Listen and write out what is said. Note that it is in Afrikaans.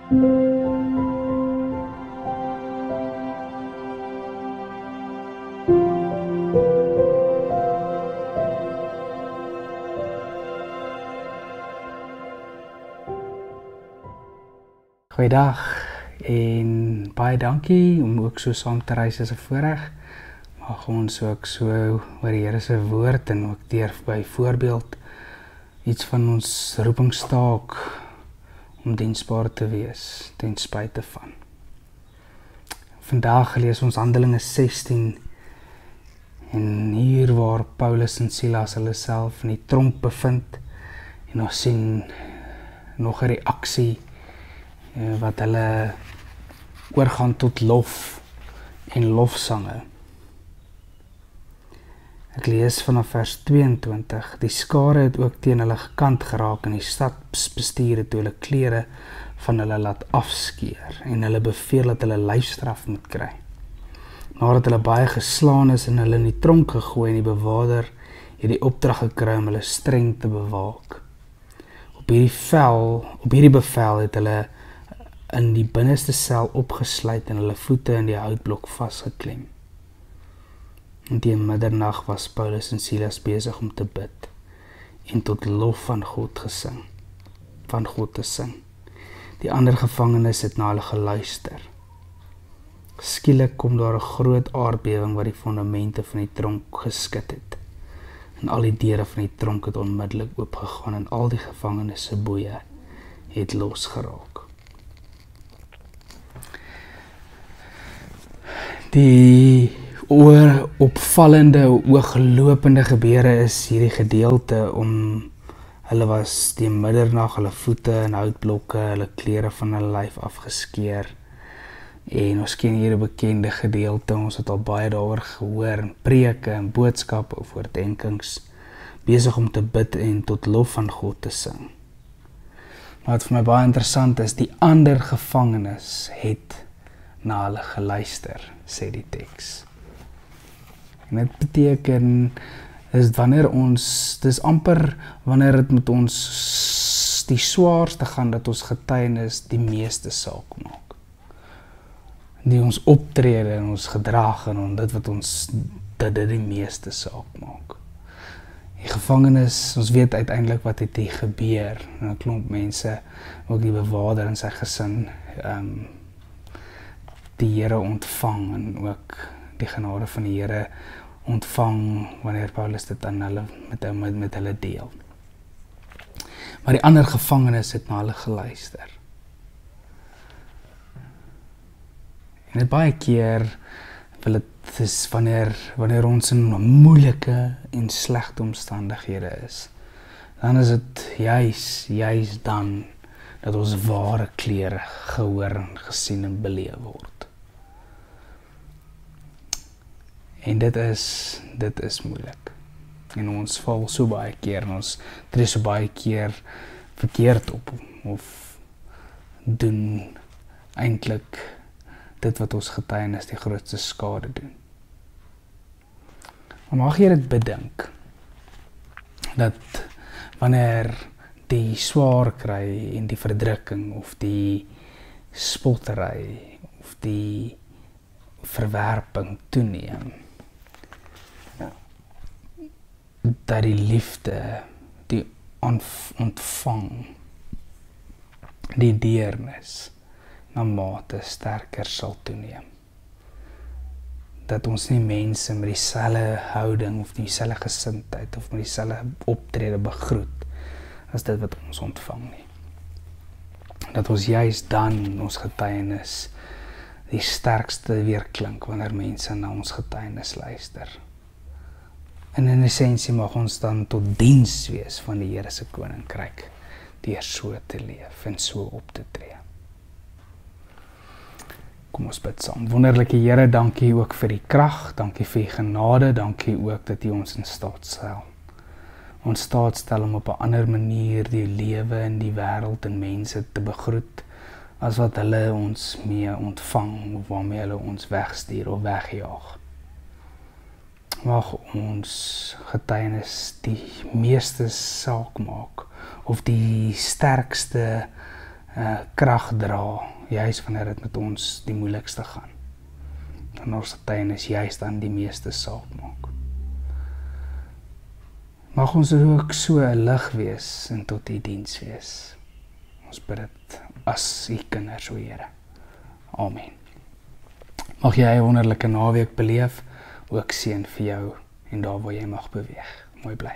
Goeiedag en baie dankie om ook so saam te reis as 'n voorreg. Mag ons ook so oor die Here se woord en ook deur by voorbeeld iets van ons roepingstaak om diensbaar te wees ten spyte van. Vandag lees ons Handelinge 16 en hier waar Paulus en Silas hulle self in die tronk bevind en ons sien nog 'n reaksie wat hulle oorgaan tot lof en lofsange. Ek lees vanaf vers 22. Die skare het ook teen hulle gekant geraak en die stadsbestuur toe hulle klere van hulle laat afskeer en hulle beveel dat hulle lyfstraf moet kry. Nadat hulle baie geslaan is en hulle in die tronk gegooi en die bewaarder het die opdrag gekry om hulle streng te bewaak. Op hierdie bevel het hulle in die binneste sel opgesluit en hulle voete in die houtblok vasgeklem. En teen middernag was Paulus en Silas besig om te bid en tot lof van God te sing. Die ander gevangenes het na hulle geluister. Skielik kom daar 'n groot aardbewing wat die fondamente van die tronk geskud het. En al die deure van die tronk het onmiddellik oopgegaan en al die gevangenes se boeye het losgeraak. Die opvallende, ooglopende gebeure is hierdie gedeelte om hulle was die middernag, hulle voete in houtblokke, hulle klere van hulle lyf afgeskeer. En ons ken hier 'n bekende gedeelte, ons het al baie daaroor gehoor, in preke en boodskappe of oordenkings, besig om te bid en tot lof van God te sing. Maar wat vir my baie interessant is, die ander gevangenes het na hulle geluister, sê die teks. En dit beteken, dis amper wanneer het met ons die swaarste gaan, dat ons getuienis die meeste saak maak. Die ons optrede en ons gedrag en dit wat dit die meeste saak maak. Die gevangenes, ons weet uiteindelik wat het hier gebeur, en 'n klomp mense, ook die bewaarder en sy gesin, die Here ontvang en ook die genade van die Here ontvang wanneer Paulus dit aan hulle met hulle deel. Maar die ander gevangenes het na hulle geluister. En baie keer dit is wanneer ons in moeilike en slegte omstandighede is, dan is dit juis dan dat ons ware klere gehoor en gesien en beleef word. En dit is moeilik. En ons val so baie keer en ons tree so baie keer verkeerd op of doen eintlik dit wat ons getuienis die grootste skade doen. Maar mag jy dit bedink, dat wanneer die swaar kry en die verdrukking of die spottery of die verwerping toeneem, dat die liefde, die ontvang, die deernis na mate sterker sal toeneem. Dat ons nie mense met dieselfde houding of dieselfde gesindheid of met dieselfde optrede begroet as dit wat ons ontvang nie. Dat ons juist dan ons getuienis die sterkste weerklink wanneer mense na ons getuienis luister. En in essensie mag ons dan tot diens wees van die Here se koninkryk deur so te leef en so op te tree. Kom ons bid saam. Wonderlike Here, dankie ook vir die krag, dankie vir die genade, dankie ook dat U ons in staat stel. Ons staat stel om op 'n ander manier die lewe in die wêreld en mense te begroet as wat hulle ons mee ontvang of waarmee hulle ons wegstuur of wegjaag. Mag ons getuienis die meeste saak maak of die sterkste krag dra, juis wanneer dit met ons die moeilikste gaan. En ons getuienis juist dan die meeste saak maak. Mag ons ook so 'n lig wees en tot U diens wees. Ons bid dit as U kinders, o Here. Amen. Mag jy 'n wonderlike naweek beleef, ook seën vir jou en daar waar jy mag beweeg. Mooi bly.